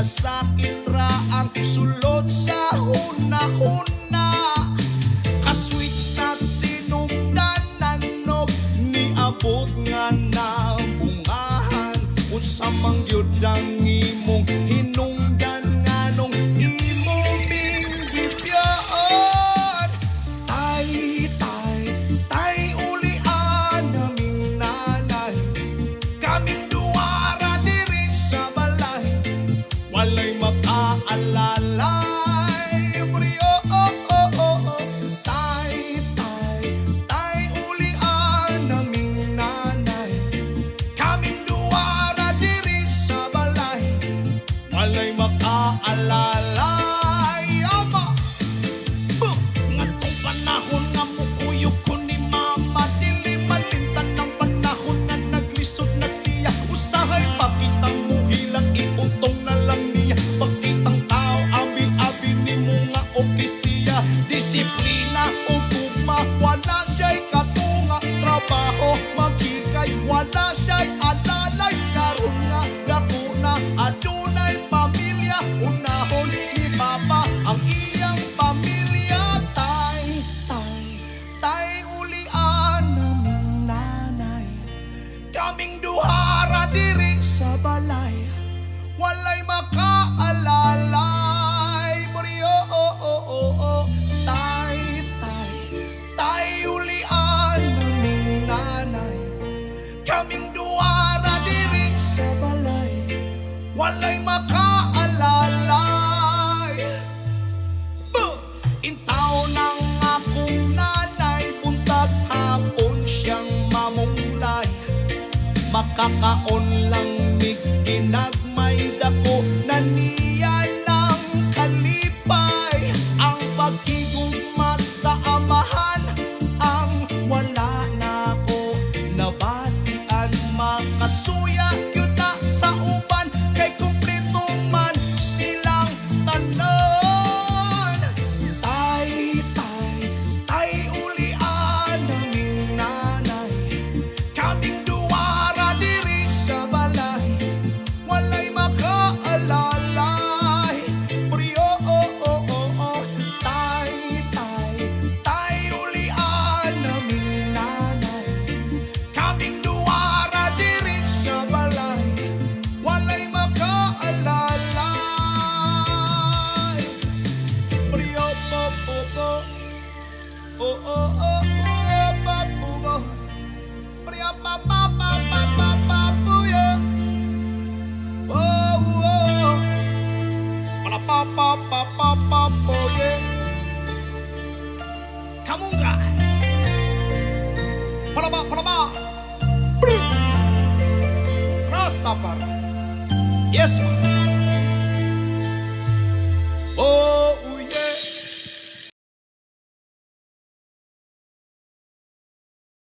kasakit ra ang sulod sa una-una. Kasweet sa sinugdanan nog niabot nga nabungahan. Unsa mang gyud ang imong hinungdan nganong imong binggibyan. Tay ulian naming nanay, kaming duwara diri sa balay, walay makaalalay. Brio, tay ulian naming nanay, kaming duwara diri sa balay, walay makaalalay. Ama, ngatong panahon nga mukuyog ko ni mama, dili malimtan ng panahon nga naglisod na siya. Usahay pakitang muhilang iutong na lang niya, pakitang tao abi-abi ni mga opisya. Disiplina o gugma, wala siya'y katunga. Trabaho maghikay, wala siya'y alalay. Karon nga gakuna, adunay pamilya, unahon ni papa ang iyang pamilya. Tay ulian naming nanay, kaming duhara diri sa balay, walay makaalalay. Brio, tay ulian naming nanay, kaming duwara diri sa balay, walay makaalalay. Intaw ng akong nanay, buntag hapon siyang mamulay. Makakaon lang mig ginagmay dako na niya ng kalipay. Ang pagkigugma sa amahan, ang wala na ko nabatian. Makasuya yun na sa uban, kay kumpleto man silang tanan. Tay ulian naming nanay, kaming duwara diri sa balay, walay makaalalay. Brio, tay ulian naming nanay, kaming duwara diri sa balay, walay makaalalay. Brio, papugo, brio, papuyo. Papapapapoye. Kamunga. Palaba. Rastafari. Yes, man.